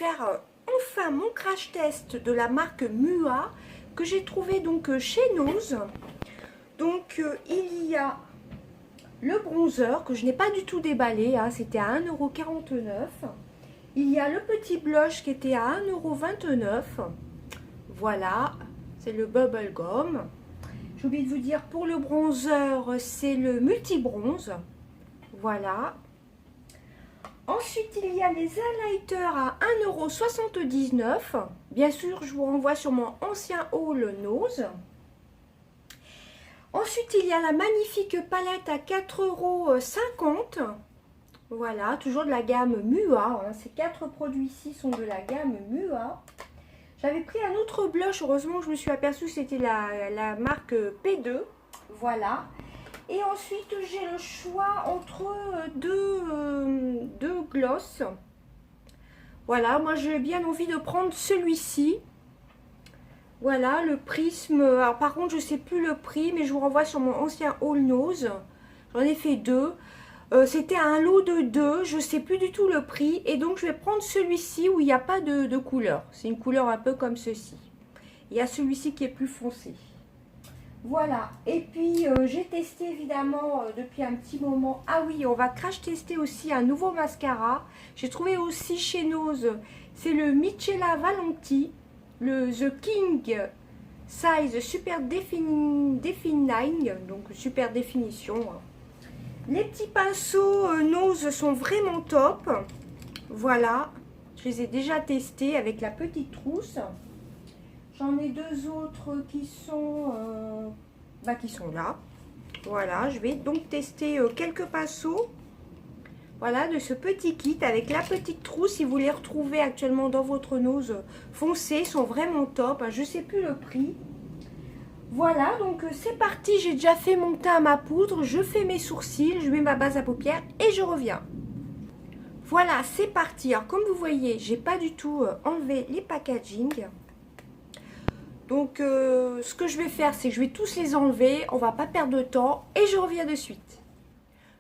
faire enfin mon crash test de la marque Mua que j'ai trouvé donc chez Nose. Donc il y a le bronzer que je n'ai pas du tout déballé, hein, c'était à 1,49 €. Il y a le petit blush qui était à 1,29 €. Voilà, c'est le Bubble Gum. J'ai oublié de vous dire, pour le bronzer, c'est le Multi Bronze. Voilà. Ensuite, il y a les highlighters à 1,79 €. Bien sûr, je vous renvoie sur mon ancien haul Nose. Ensuite, il y a la magnifique palette à 4,50 €. Voilà, toujours de la gamme Mua. Hein. Ces 4 produits-ci sont de la gamme Mua. J'avais pris un autre blush, heureusement je me suis aperçue que c'était la marque P2. Voilà. Et ensuite, j'ai le choix entre deux gloss. Voilà, moi j'ai bien envie de prendre celui-ci. Voilà, le prisme. Alors par contre, je ne sais plus le prix, mais je vous renvoie sur mon ancien haul Nose. J'en ai fait deux. C'était un lot de 2, je ne sais plus du tout le prix. Et donc, je vais prendre celui-ci où il n'y a pas de couleur. C'est une couleur un peu comme ceci. Il y a celui-ci qui est plus foncé. Voilà. Et puis, j'ai testé évidemment depuis un petit moment. Ah oui, on va crash tester aussi un nouveau mascara. J'ai trouvé aussi chez Nose. C'est le Michela Valenti. Le The King Size Super Defining. Donc, super définition. Les petits pinceaux Nose sont vraiment top. Voilà, je les ai déjà testés avec la petite trousse. J'en ai deux autres qui sont là. Voilà, je vais donc tester quelques pinceaux. Voilà, de ce petit kit avec la petite trousse. Si vous les retrouvez actuellement dans votre Nose, foncez, sont vraiment top. Je ne sais plus le prix. Voilà, donc c'est parti, j'ai déjà fait mon teint à ma poudre, je fais mes sourcils, je mets ma base à paupières et je reviens. Voilà, c'est parti. Alors comme vous voyez, j'ai pas du tout enlevé les packaging. Donc ce que je vais faire, c'est que je vais tous les enlever, on va pas perdre de temps et je reviens de suite.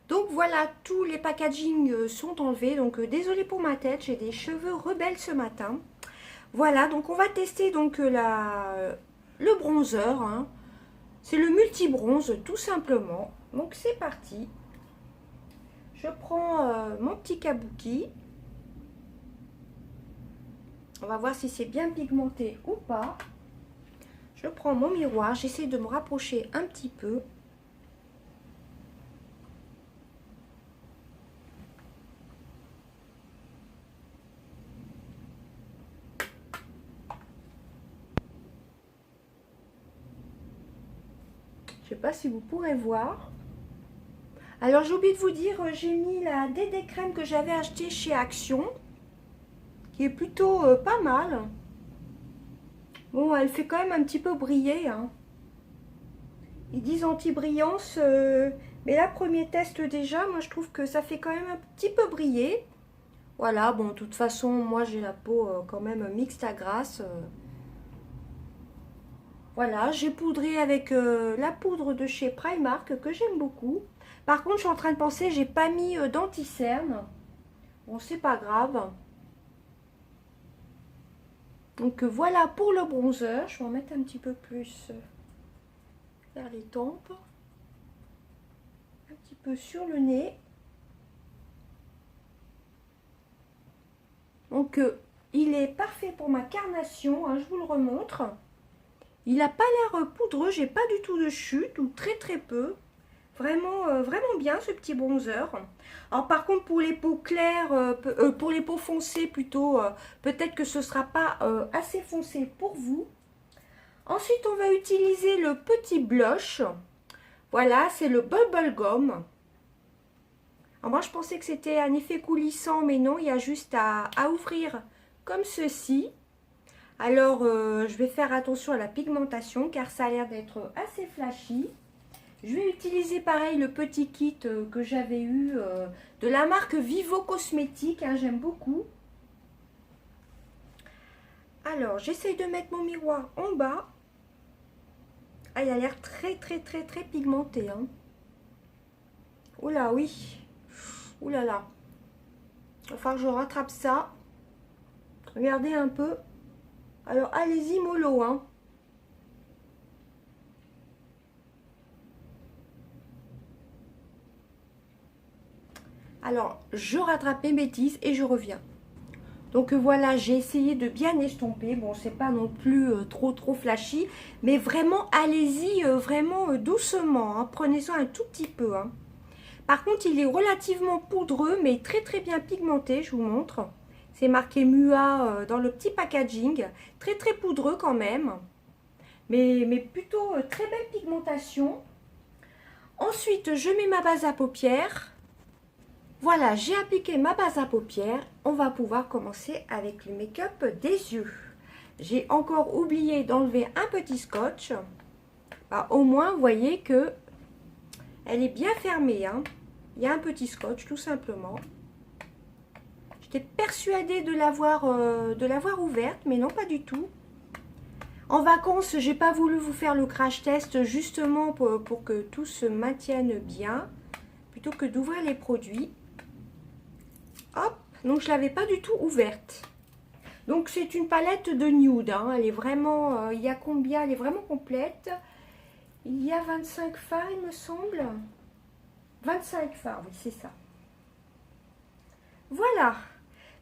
Donc voilà, tous les packaging sont enlevés, donc désolé pour ma tête, j'ai des cheveux rebelles ce matin. Voilà, donc on va tester donc le bronzer, hein. C'est le multi bronze tout simplement. Donc c'est parti. Je prends mon petit kabuki. On va voir si c'est bien pigmenté ou pas. Je prends mon miroir, j'essaie de me rapprocher un petit peu. Je sais pas si vous pourrez voir. Alors j'ai oublié de vous dire, j'ai mis la DD crème que j'avais acheté chez Action, qui est plutôt pas mal. Bon, elle fait quand même un petit peu briller, hein. Ils disent anti-brillance, mais là, premier test déjà, moi je trouve que ça fait quand même un petit peu briller. Voilà, bon, de toute façon, moi j'ai la peau quand même mixte à grasse. Voilà, j'ai poudré avec la poudre de chez Primark que j'aime beaucoup. Par contre, je suis en train de penser, j'ai pas mis d'anti-cerne. Bon, c'est pas grave. Donc voilà pour le bronzer. Je vais en mettre un petit peu plus vers les tempes. Un petit peu sur le nez. Donc il est parfait pour ma carnation, hein, je vous le remontre. Il n'a pas l'air poudreux, j'ai pas du tout de chute ou très très peu. Vraiment, vraiment bien ce petit bronzer. Alors par contre pour les peaux claires, pour les peaux foncées plutôt, peut-être que ce ne sera pas assez foncé pour vous. Ensuite on va utiliser le petit blush. Voilà, c'est le Bubble Gum. Alors moi je pensais que c'était un effet coulissant, mais non, il y a juste à ouvrir comme ceci. Alors je vais faire attention à la pigmentation car ça a l'air d'être assez flashy. Je vais utiliser pareil le petit kit que j'avais eu de la marque Vivo Cosmétique, hein, j'aime beaucoup. Alors j'essaye de mettre mon miroir en bas. Ah, il a l'air très pigmenté, hein. Oula, oui. Oulala. Il va falloir que je rattrape ça. Regardez un peu. Alors, allez-y mollo, hein. Alors, je rattrape mes bêtises et je reviens. Donc voilà, j'ai essayé de bien estomper. Bon, c'est pas non plus trop flashy, mais vraiment, allez-y vraiment doucement, hein. Prenez-en un tout petit peu, hein. Par contre, il est relativement poudreux, mais très bien pigmenté, je vous montre. C'est marqué MUA dans le petit packaging. Très poudreux quand même, mais plutôt très belle pigmentation. Ensuite, je mets ma base à paupières. Voilà, j'ai appliqué ma base à paupières. On va pouvoir commencer avec le make-up des yeux. J'ai encore oublié d'enlever un petit scotch. Bah, au moins, vous voyez que elle est bien fermée, hein. Il y a un petit scotch, tout simplement. J'étais persuadée de l'avoir ouverte, mais non, pas du tout. En vacances, j'ai pas voulu vous faire le crash test justement pour que tout se maintienne bien, plutôt que d'ouvrir les produits. Hop, donc je l'avais pas du tout ouverte. Donc c'est une palette de nude, hein. Elle est vraiment, il y a combien? Elle est vraiment complète. Il y a 25 fards, il me semble. 25 fards, oui, c'est ça. Voilà.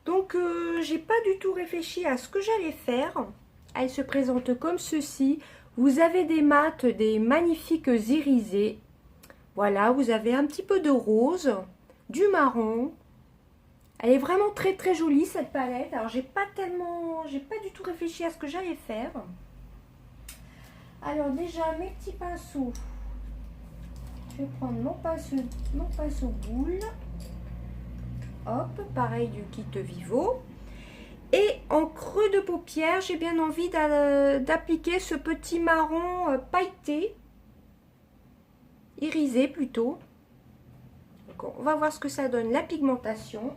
Donc j'ai pas du tout réfléchi à ce que j'allais faire. Elle se présente comme ceci. Vous avez des mats, des magnifiques irisés. Voilà, vous avez un petit peu de rose, du marron. Elle est vraiment très jolie cette palette. Alors j'ai pas du tout réfléchi à ce que j'allais faire. Alors déjà mes petits pinceaux. Je vais prendre mon pinceau boule. Hop, pareil du kit Vivo. Et en creux de paupière, j'ai bien envie d'appliquer ce petit marron pailleté, irisé plutôt. Donc on va voir ce que ça donne, la pigmentation.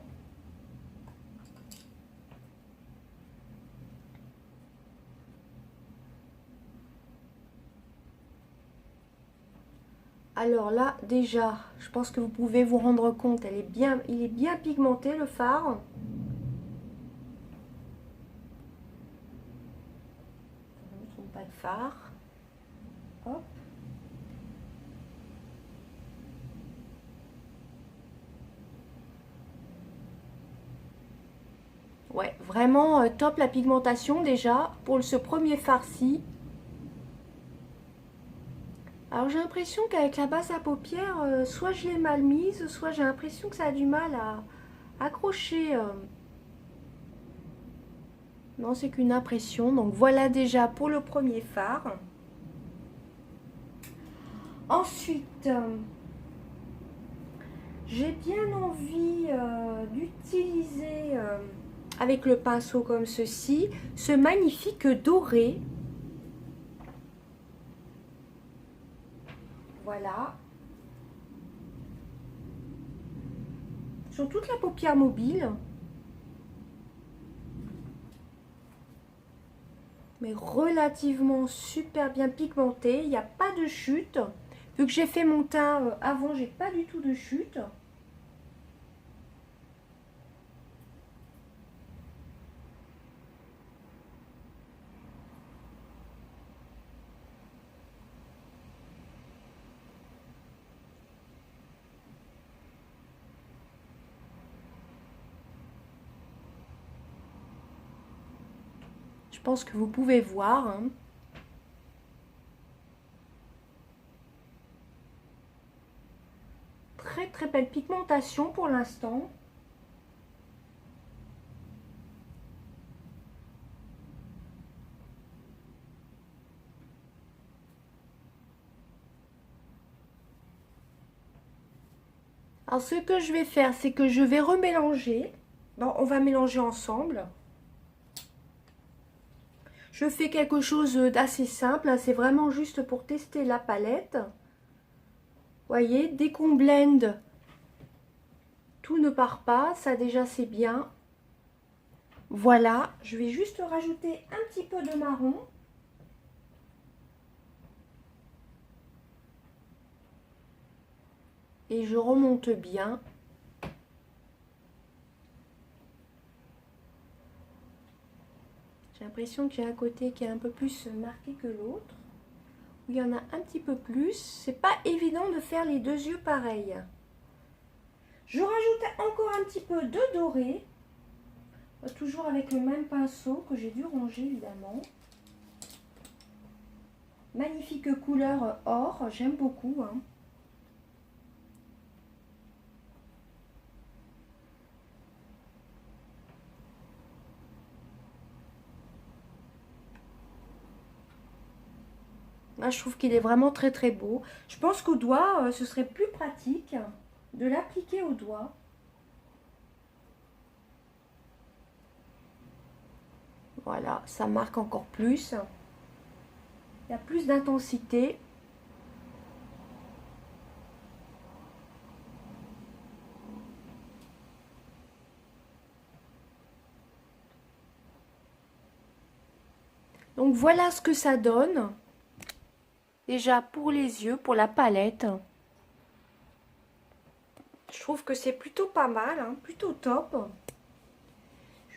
Alors là, déjà, je pense que vous pouvez vous rendre compte, il est bien pigmenté le fard. Pas de fard. Hop. Ouais, vraiment top la pigmentation déjà pour ce premier farci. Alors j'ai l'impression qu'avec la base à paupières, soit je l'ai mal mise, soit j'ai l'impression que ça a du mal à accrocher. Non, c'est qu'une impression. Donc voilà déjà pour le premier fard. Ensuite, j'ai bien envie d'utiliser avec le pinceau comme ceci, ce magnifique doré. Voilà. Sur toute la paupière mobile. Mais relativement super bien pigmenté. Il n'y a pas de chute. Vu que j'ai fait mon teint avant, j'ai pas du tout de chute. Je pense que vous pouvez voir, hein. Très belle pigmentation pour l'instant. Alors ce que je vais faire, c'est que je vais remélanger. Bon, on va mélanger ensemble. Je fais quelque chose d'assez simple, hein. C'est vraiment juste pour tester la palette. Voyez, dès qu'on blende, tout ne part pas. Ça déjà c'est bien. Voilà, je vais juste rajouter un petit peu de marron. Et je remonte bien. J'ai l'impression que j'ai un côté qui est un peu plus marqué que l'autre. Il y en a un petit peu plus. C'est pas évident de faire les deux yeux pareils. Je rajoute encore un petit peu de doré. Toujours avec le même pinceau que j'ai dû ranger évidemment. Magnifique couleur or, j'aime beaucoup. Hein. Là, je trouve qu'il est vraiment très très beau. Je pense qu'au doigt, ce serait plus pratique de l'appliquer au doigt. Voilà, ça marque encore plus. Il y a plus d'intensité. Donc voilà ce que ça donne. Déjà pour les yeux, pour la palette. Je trouve que c'est plutôt pas mal, hein, plutôt top.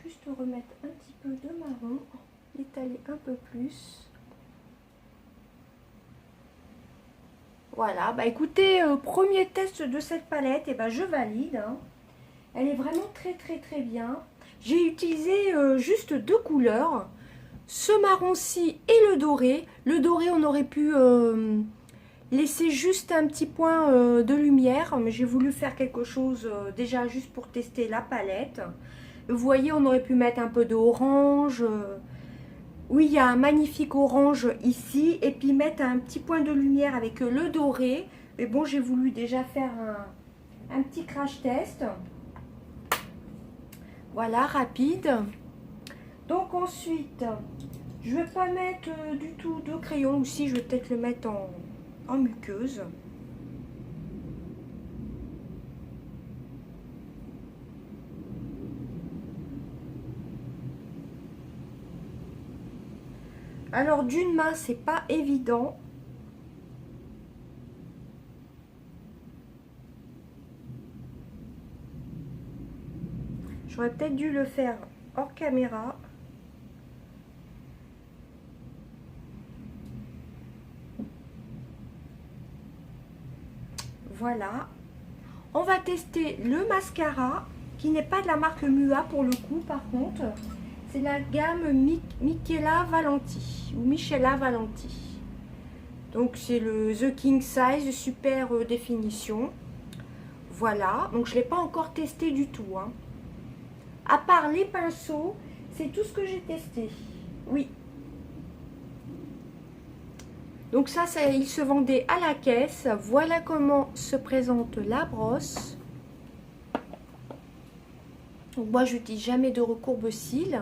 Juste remettre un petit peu de marron, l'étaler un peu plus. Voilà, bah écoutez, premier test de cette palette, et ben je valide. Hein. Elle est vraiment très très très bien. J'ai utilisé juste deux couleurs, ce marron-ci et le doré. Le doré, on aurait pu laisser juste un petit point de lumière, mais j'ai voulu faire quelque chose déjà juste pour tester la palette. Vous voyez, on aurait pu mettre un peu d'orange. Oui, il y a un magnifique orange ici. Et puis mettre un petit point de lumière avec le doré. Mais bon, j'ai voulu déjà faire un petit crash test. Voilà, rapide. Donc ensuite, je ne vais pas mettre du tout de crayon. Aussi, je vais peut-être le mettre en muqueuse. Alors d'une main, c'est pas évident. J'aurais peut-être dû le faire hors caméra. Voilà. On va tester le mascara, qui n'est pas de la marque Mua pour le coup, par contre. C'est la gamme Michela Valenti, ou Michela Valenti. Donc c'est le The King Size, super définition. Voilà, donc je ne l'ai pas encore testé du tout. Hein. À part les pinceaux, c'est tout ce que j'ai testé. Oui. Donc ça, il se vendait à la caisse. Voilà comment se présente la brosse. Donc moi, je n'utilise jamais de recourbe-cils.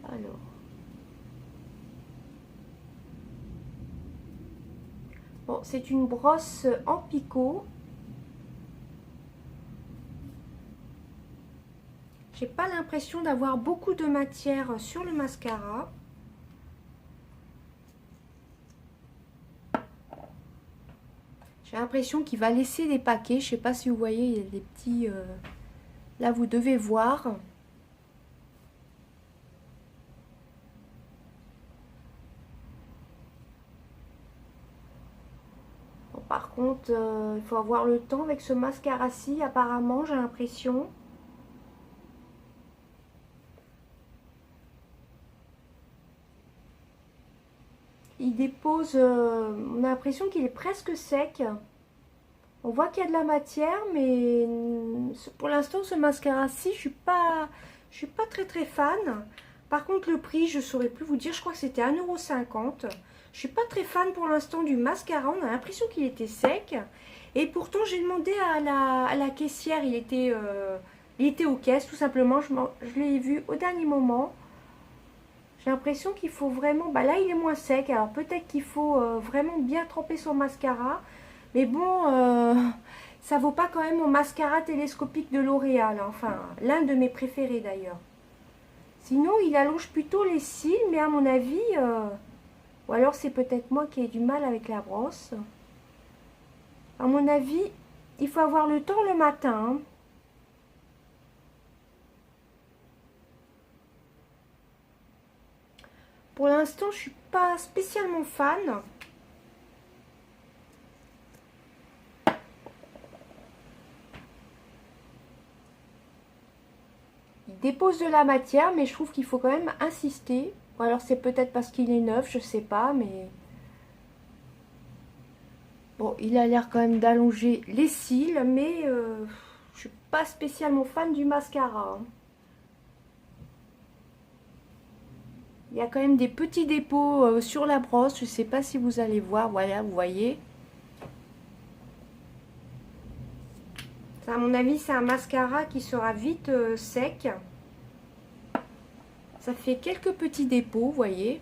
Alors. Bon, c'est une brosse en picot. J'ai pas l'impression d'avoir beaucoup de matière sur le mascara. J'ai l'impression qu'il va laisser des paquets. Je sais pas si vous voyez, il y a des petits... Là, vous devez voir. Bon, par contre, il faut avoir le temps avec ce mascara-ci, apparemment, j'ai l'impression. Il dépose... on a l'impression qu'il est presque sec. On voit qu'il y a de la matière, mais pour l'instant, ce mascara-ci, je suis pas très très fan. Par contre, le prix, je ne saurais plus vous dire. Je crois que c'était 1,50 €. Je suis pas très fan pour l'instant du mascara. On a l'impression qu'il était sec. Et pourtant, j'ai demandé à la caissière. Il était aux caisses, tout simplement. Je l'ai vu au dernier moment. J'ai l'impression qu'il faut vraiment... Bah là, il est moins sec. Alors, peut-être qu'il faut vraiment bien tremper son mascara. Mais bon, ça vaut pas quand même mon mascara télescopique de L'Oréal. Hein. Enfin, l'un de mes préférés d'ailleurs. Sinon, il allonge plutôt les cils, mais à mon avis... ou alors, c'est peut-être moi qui ai du mal avec la brosse. À mon avis, il faut avoir le temps le matin. Hein. Pour l'instant, je suis pas spécialement fan. Il dépose de la matière, mais je trouve qu'il faut quand même insister. Ou alors c'est peut-être parce qu'il est neuf, je sais pas, mais... Bon, il a l'air quand même d'allonger les cils, mais je suis pas spécialement fan du mascara. Il y a quand même des petits dépôts sur la brosse, je sais pas si vous allez voir, voilà, vous voyez. Ça, à mon avis, c'est un mascara qui sera vite sec. Ça fait quelques petits dépôts, vous voyez.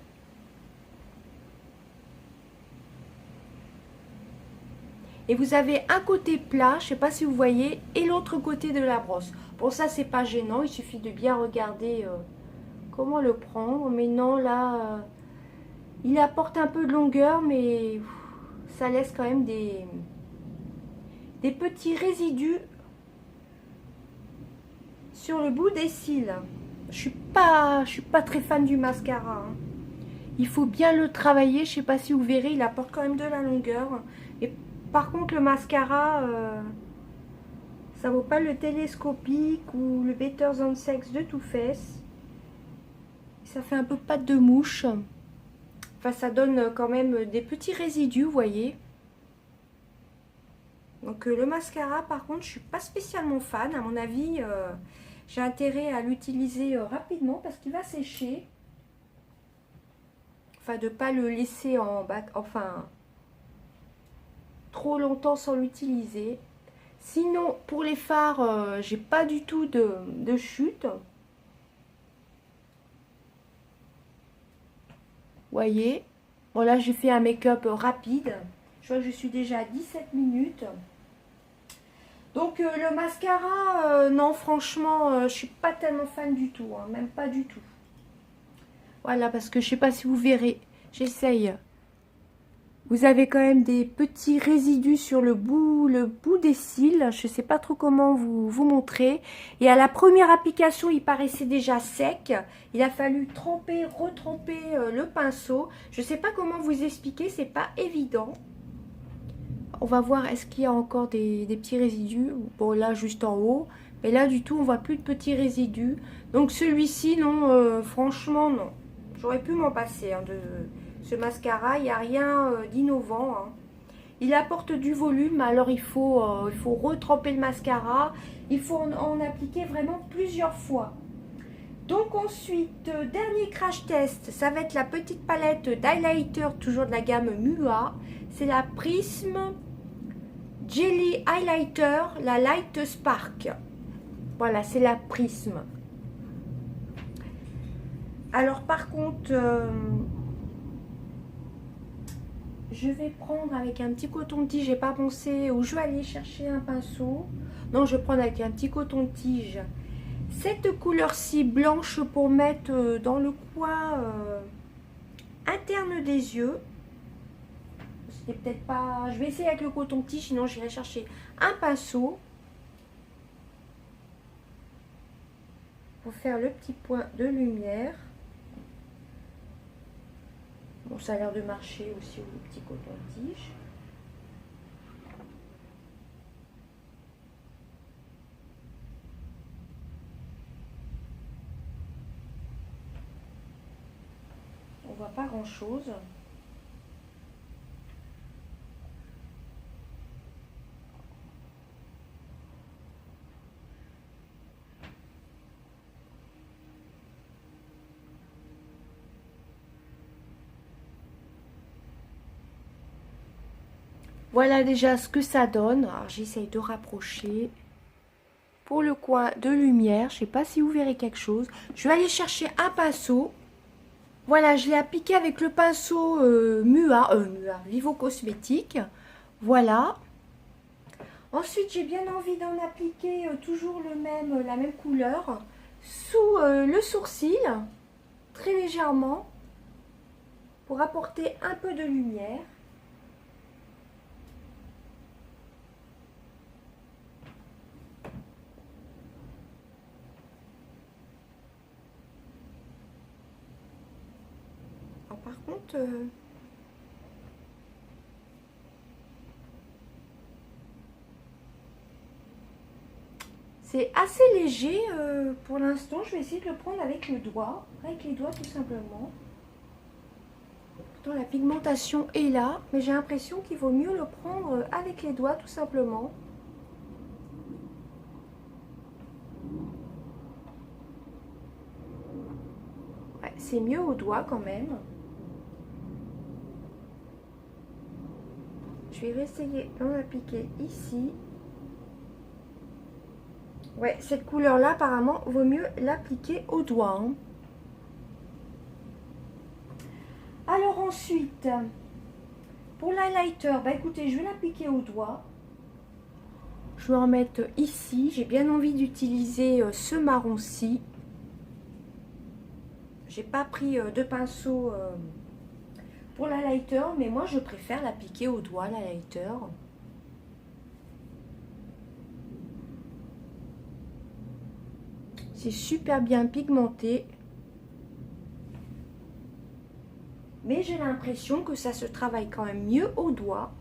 Et vous avez un côté plat, je ne sais pas si vous voyez, et l'autre côté de la brosse. Bon, ça, c'est pas gênant, il suffit de bien regarder comment le prendre. Mais non, là, il apporte un peu de longueur, mais ça laisse quand même des petits résidus sur le bout des cils. Je suis pas très fan du mascara. Hein. Il faut bien le travailler, je sais pas si vous verrez, il apporte quand même de la longueur. Et par contre, le mascara... ça vaut pas le télescopique ou le Better Than Sex de Too Faced. Ça fait un peu pâte de mouche. Enfin, ça donne quand même des petits résidus, vous voyez. Donc le mascara, par contre, je suis pas spécialement fan. À mon avis, j'ai intérêt à l'utiliser rapidement parce qu'il va sécher. Enfin, de pas le laisser en bac, enfin, trop longtemps sans l'utiliser. Sinon, pour les fards, j'ai pas du tout de chute. Voyez, bon là j'ai fait un make-up rapide. Je vois que je suis déjà à 17 minutes. Donc le mascara, non franchement, je suis pas tellement fan du tout, hein, même pas du tout. Voilà, parce que je sais pas si vous verrez, j'essaye. Vous avez quand même des petits résidus sur le bout des cils. Je sais pas trop comment vous montrer. Et à la première application, il paraissait déjà sec. Il a fallu tremper, retremper le pinceau. Je sais pas comment vous expliquer, c'est pas évident. On va voir, est-ce qu'il y a encore des petits résidus. Bon, là, juste en haut. Mais là, du tout, on voit plus de petits résidus. Donc celui-ci, non, franchement, non. J'aurais pu m'en passer hein, de ce mascara. Il n'y a rien d'innovant. Hein. Il apporte du volume, alors il faut retremper le mascara. Il faut en appliquer vraiment plusieurs fois. Donc ensuite, dernier crash test, ça va être la petite palette d'highlighter, toujours de la gamme MUA. C'est la Prism Jelly Highlighter, la Light Spark. Voilà, c'est la Prism. Alors par contre, je vais prendre avec un petit coton-tige, j'ai pas pensé, ou je vais aller chercher un pinceau. Non, je vais prendre avec un petit coton-tige cette couleur-ci blanche pour mettre dans le coin interne des yeux. C'est peut-être pas... Je vais essayer avec le coton-tige, sinon j'irai chercher un pinceau pour faire le petit point de lumière. Bon, ça a l'air de marcher aussi au petit coton-tige. On voit pas grand-chose. Voilà déjà ce que ça donne. Alors j'essaye de rapprocher. Pour le coin de lumière, je ne sais pas si vous verrez quelque chose. Je vais aller chercher un pinceau. Voilà, je l'ai appliqué avec le pinceau MUA, Vivo Cosmétique. Voilà. Ensuite, j'ai bien envie d'en appliquer toujours la même couleur sous le sourcil, très légèrement, pour apporter un peu de lumière. Par contre, c'est assez léger pour l'instant. Je vais essayer de le prendre avec le doigt. Avec les doigts tout simplement. Pourtant la pigmentation est là. Mais j'ai l'impression qu'il vaut mieux le prendre avec les doigts tout simplement. Ouais, c'est mieux au doigt quand même. Je vais essayer d'en appliquer ici. Ouais, cette couleur-là, apparemment, vaut mieux l'appliquer au doigt. Hein. Alors ensuite, pour l'highlighter, bah écoutez, je vais l'appliquer au doigt. Je vais en mettre ici. J'ai bien envie d'utiliser ce marron-ci. J'ai pas pris de pinceau pour l'highlighter, mais moi je préfère l'appliquer au doigt, l'highlighter. C'est super bien pigmenté. Mais j'ai l'impression que ça se travaille quand même mieux au doigt.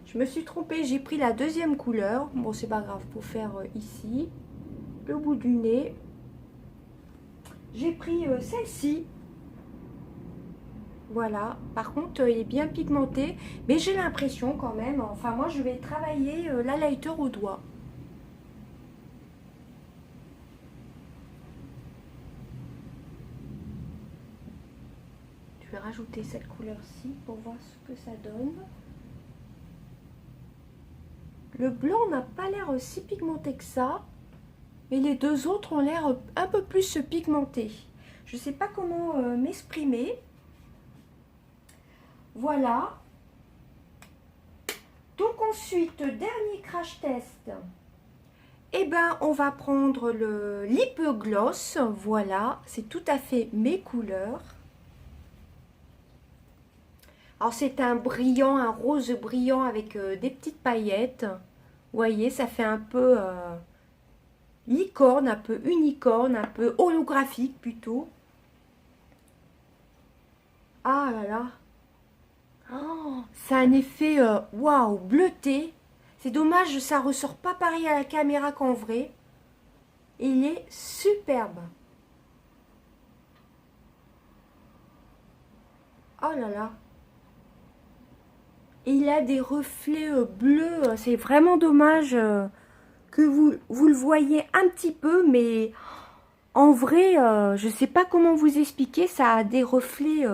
Je me suis trompée, j'ai pris la deuxième couleur. Bon, c'est pas grave, pour faire ici, le bout du nez. J'ai pris celle-ci. Voilà, par contre, il est bien pigmenté, mais j'ai l'impression quand même, enfin moi je vais travailler l'highlighter au doigt. Je vais rajouter cette couleur-ci pour voir ce que ça donne. Le blanc n'a pas l'air si pigmenté que ça, mais les deux autres ont l'air un peu plus pigmentés. Je ne sais pas comment m'exprimer. Voilà. Donc ensuite, dernier crash test. Eh ben, on va prendre le lip gloss. Voilà, c'est tout à fait mes couleurs. Alors c'est un brillant, un rose brillant avec des petites paillettes. Vous voyez, ça fait un peu licorne, un peu unicorne, un peu holographique plutôt. Ah là là. Oh, ça a un effet waouh, bleuté. C'est dommage, ça ressort pas pareil à la caméra qu'en vrai. Et il est superbe. Oh là là. Et il a des reflets bleus. C'est vraiment dommage que vous le voyez un petit peu, mais en vrai, je ne sais pas comment vous expliquer. Ça a des reflets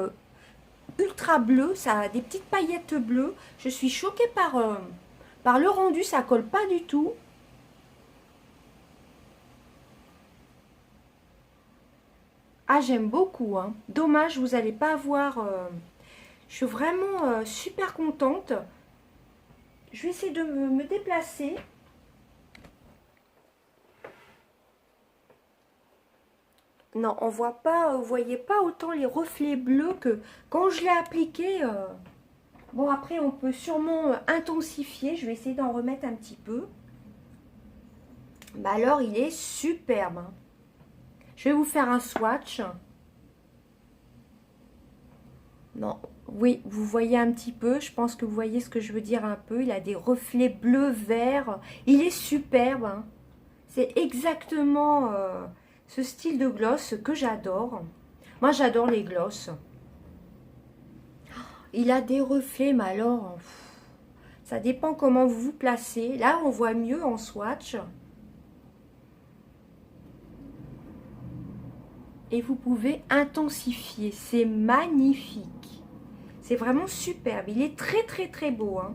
ultra bleus. Ça a des petites paillettes bleues. Je suis choquée par le rendu. Ça colle pas du tout. Ah, j'aime beaucoup. Hein. Dommage, vous n'allez pas avoir... je suis vraiment super contente. Je vais essayer de me déplacer. Non, on voit pas, vous voyez pas autant les reflets bleus que quand je l'ai appliqué. Bon, après, on peut sûrement intensifier. Je vais essayer d'en remettre un petit peu. Bah alors, il est superbe. Hein. Je vais vous faire un swatch. Non, oui, vous voyez un petit peu. Je pense que vous voyez ce que je veux dire un peu. Il a des reflets bleu-vert. Il est superbe. Hein. C'est exactement ce style de gloss que j'adore. Moi, j'adore les glosses. Il a des reflets, mais alors, ça dépend comment vous vous placez. Là, on voit mieux en swatch. Et vous pouvez intensifier. C'est magnifique. C'est vraiment superbe. Il est très, très, très beau. Hein.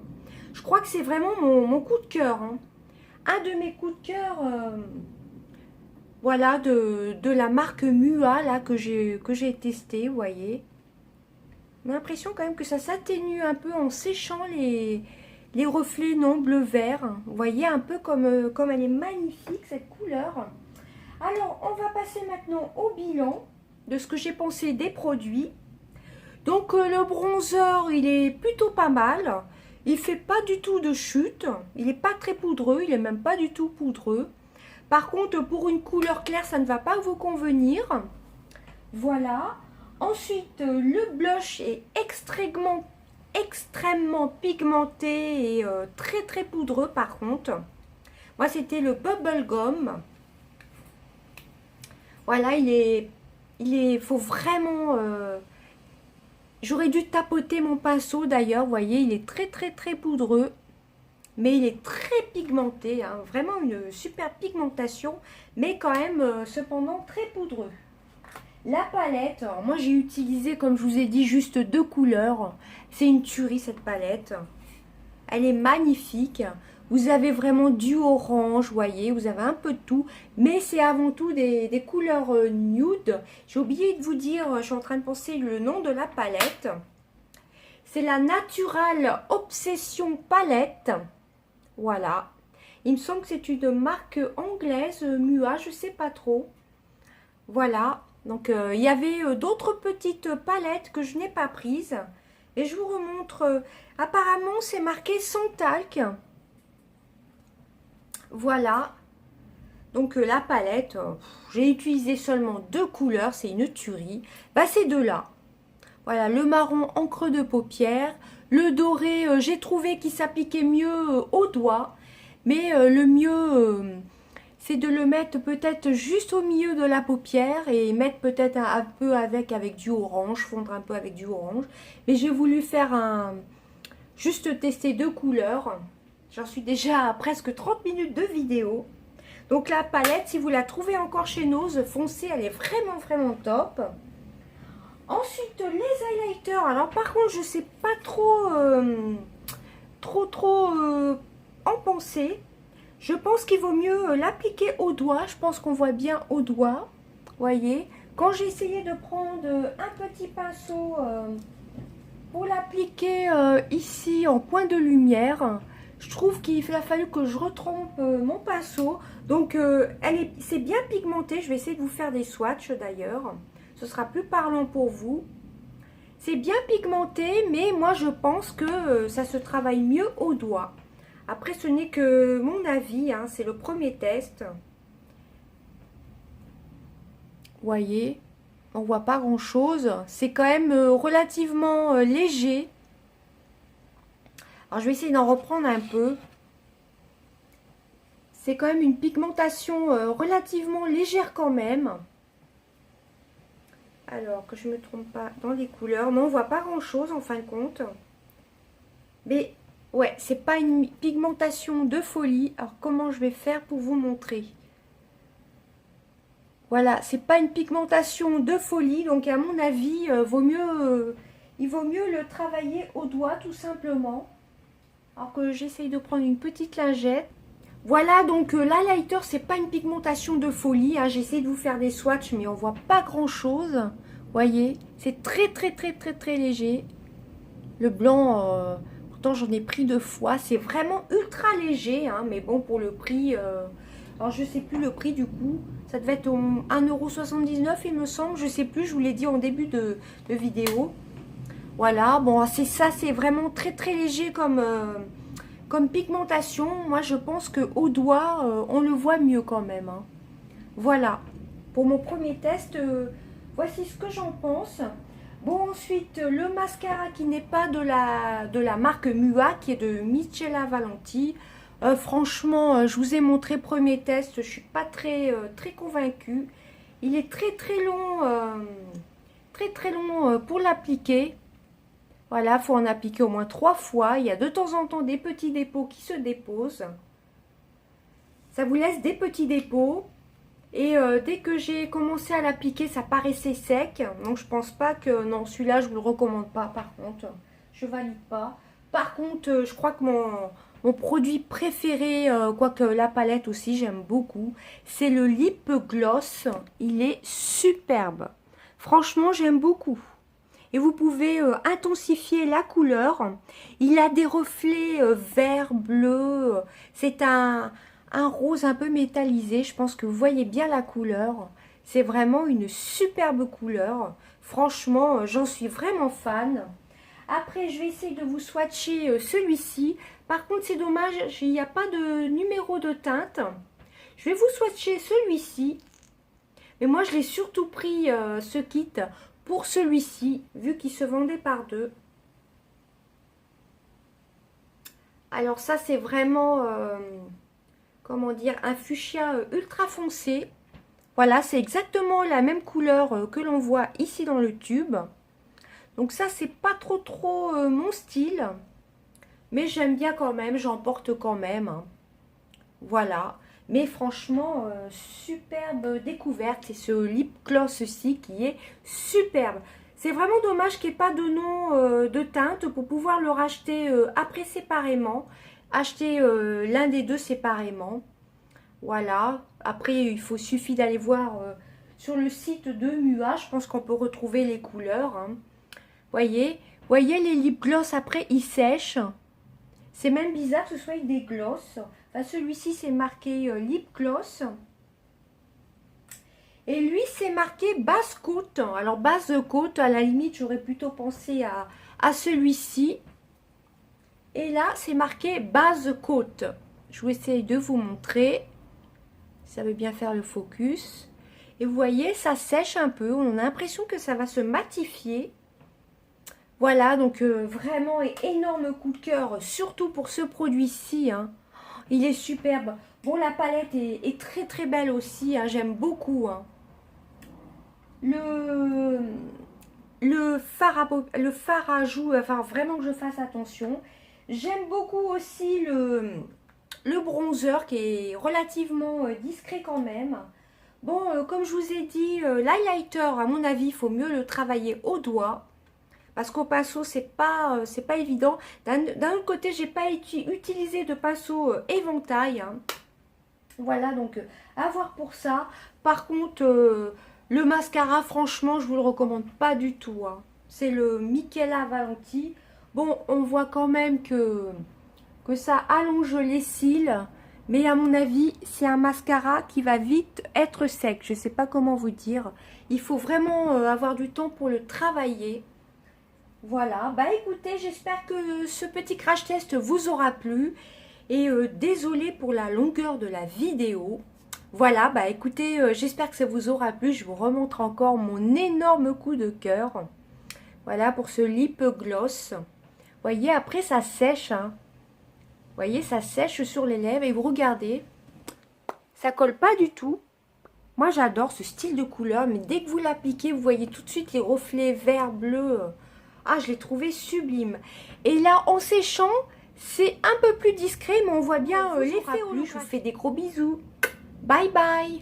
Je crois que c'est vraiment mon coup de cœur. Hein. Un de mes coups de cœur, voilà, de la marque Mua, là, que j'ai testé, vous voyez. On a l'impression quand même que ça s'atténue un peu en séchant les reflets non bleu-vert. Vous voyez un peu comme elle est magnifique, cette couleur. Alors, on va passer maintenant au bilan de ce que j'ai pensé des produits. Donc le bronzer, il est plutôt pas mal. Il fait pas du tout de chute. Il n'est pas très poudreux, il est même pas du tout poudreux. Par contre, pour une couleur claire, ça ne va pas vous convenir. Voilà. Ensuite, le blush est extrêmement pigmenté et très très poudreux par contre. Moi, c'était le Bubble Gum. Voilà, faut vraiment... j'aurais dû tapoter mon pinceau d'ailleurs, vous voyez, il est très très très poudreux. Mais il est très pigmenté, hein, vraiment une super pigmentation, mais quand même cependant très poudreux. La palette, alors moi j'ai utilisé, comme je vous ai dit, juste 2 couleurs. C'est une tuerie cette palette. Elle est magnifique. Vous avez vraiment du orange, vous voyez, vous avez un peu de tout. Mais c'est avant tout des couleurs nude. J'ai oublié de vous dire, je suis en train de penser le nom de la palette. C'est la Natural Obsession Palette. Voilà. Il me semble que c'est une marque anglaise, Mua, je sais pas trop. Voilà. Donc, il y avait d'autres petites palettes que je n'ai pas prises. Et je vous remontre. Apparemment, c'est marqué sans talc. Voilà. Donc, la palette, j'ai utilisé seulement 2 couleurs. C'est une tuerie. Bah, ces deux-là. Voilà, le marron en creux de paupière. Le doré, j'ai trouvé qu'il s'appliquait mieux au doigt. Mais le mieux... c'est de le mettre peut-être juste au milieu de la paupière et mettre peut-être un peu avec du orange, fondre un peu avec du orange. Mais j'ai voulu faire juste tester 2 couleurs. J'en suis déjà à presque 30 minutes de vidéo. Donc la palette, si vous la trouvez encore chez Nose, foncez, elle est vraiment vraiment top. Ensuite, les highlighters. Alors par contre, je sais pas trop en penser. Je pense qu'il vaut mieux l'appliquer au doigt. Je pense qu'on voit bien au doigt. Voyez. Quand j'ai essayé de prendre un petit pinceau pour l'appliquer ici en point de lumière, je trouve qu'il a fallu que je retrempe mon pinceau. Donc c'est bien pigmenté. Je vais essayer de vous faire des swatchs d'ailleurs. Ce sera plus parlant pour vous. C'est bien pigmenté, mais moi je pense que ça se travaille mieux au doigt. Après, ce n'est que mon avis, hein, c'est le premier test. Vous voyez, on voit pas grand chose. C'est quand même relativement léger. Alors, je vais essayer d'en reprendre un peu. C'est quand même une pigmentation relativement légère quand même. Alors, que je ne me trompe pas dans les couleurs. Non, on voit pas grand chose en fin de compte. Mais... ouais, c'est pas une pigmentation de folie. Alors, comment je vais faire pour vous montrer? Voilà, c'est pas une pigmentation de folie. Donc, à mon avis, il vaut mieux le travailler au doigt, tout simplement. Alors que j'essaye de prendre une petite lingette. Voilà, donc l'highlighter, c'est pas une pigmentation de folie. Hein. J'essaie de vous faire des swatchs, mais on voit pas grand-chose. Voyez, c'est très, très, très, très, très léger. Le blanc... pourtant j'en ai pris 2 fois, c'est vraiment ultra léger, hein, mais bon pour le prix, alors je sais plus le prix du coup, ça devait être 1,79 € il me semble, je sais plus, je vous l'ai dit en début de vidéo. Voilà, bon c'est ça, c'est vraiment très très léger comme pigmentation. Moi je pense que au doigt on le voit mieux quand même, hein. Voilà, pour mon premier test, voici ce que j'en pense. Bon, ensuite, le mascara qui n'est pas de la marque Mua, qui est de Michela Valenti. Franchement, je vous ai montré premier test, je ne suis pas très convaincue. Il est très long pour l'appliquer. Voilà, il faut en appliquer au moins 3 fois. Il y a de temps en temps des petits dépôts qui se déposent. Ça vous laisse des petits dépôts. Et dès que j'ai commencé à l'appliquer, ça paraissait sec. Donc je pense pas que... non, celui-là, je vous le recommande pas par contre. Je valide pas. Par contre, je crois que mon produit préféré, quoique la palette aussi, j'aime beaucoup, c'est le Lip Gloss. Il est superbe. Franchement, j'aime beaucoup. Et vous pouvez intensifier la couleur. Il a des reflets vert, bleu. C'est un rose un peu métallisé. Je pense que vous voyez bien la couleur. C'est vraiment une superbe couleur. Franchement, j'en suis vraiment fan. Après, je vais essayer de vous swatcher celui-ci. Par contre, c'est dommage, il n'y a pas de numéro de teinte. Je vais vous swatcher celui-ci. Mais moi, je l'ai surtout pris, ce kit, pour celui-ci, vu qu'il se vendait par deux. Alors ça, c'est vraiment, comment dire, un fuchsia ultra foncé. Voilà, c'est exactement la même couleur que l'on voit ici dans le tube. Donc ça, c'est pas trop mon style. Mais j'aime bien quand même, j'en porte quand même. Hein. Voilà. Mais franchement, superbe découverte. C'est ce lip gloss-ci qui est superbe. C'est vraiment dommage qu'il n'y ait pas de nom de teinte pour pouvoir le racheter après séparément. Acheter l'un des deux séparément. Voilà. Après, suffit d'aller voir sur le site de Mua. Je pense qu'on peut retrouver les couleurs. Hein. Voyez les lip gloss après, ils sèchent. C'est même bizarre que ce soit avec des gloss. Enfin, celui-ci, c'est marqué lip gloss. Et lui, c'est marqué base coat. Alors, base coat, à la limite, j'aurais plutôt pensé à celui-ci. Et là, c'est marqué base coat. Je vais essayer de vous montrer. Ça veut bien faire le focus. Et vous voyez, ça sèche un peu. On a l'impression que ça va se matifier. Voilà, donc vraiment énorme coup de cœur, surtout pour ce produit-ci. Hein. Il est superbe. Bon, la palette est très belle aussi, hein, j'aime beaucoup. Hein. Le fard à joues, enfin vraiment que je fasse attention. J'aime beaucoup aussi le bronzer qui est relativement discret quand même. Bon, comme je vous ai dit, l'highlighter, à mon avis, il faut mieux le travailler au doigt. Parce qu'au pinceau, c'est pas évident. D'un autre côté, j'ai pas utilisé de pinceau éventail. Hein. Voilà, donc à voir pour ça. Par contre, le mascara, franchement, je vous le recommande pas du tout. Hein. C'est le Michela Valenti. Bon, on voit quand même que ça allonge les cils. Mais à mon avis, c'est un mascara qui va vite être sec. Je sais pas comment vous dire. Il faut vraiment avoir du temps pour le travailler. Voilà, bah écoutez, j'espère que ce petit crash test vous aura plu. Et désolée pour la longueur de la vidéo. Voilà, bah écoutez, j'espère que ça vous aura plu. Je vous remontre encore mon énorme coup de cœur. Voilà pour ce lip gloss. Vous voyez, après ça sèche. Hein. Vous voyez, ça sèche sur les lèvres. Et vous regardez, ça colle pas du tout. Moi j'adore ce style de couleur. Mais dès que vous l'appliquez, vous voyez tout de suite les reflets vert, bleu. Ah, je l'ai trouvé sublime. Et là, en séchant, c'est un peu plus discret, mais on voit bien l'effet holographique. Je vous fais des gros bisous. Bye bye.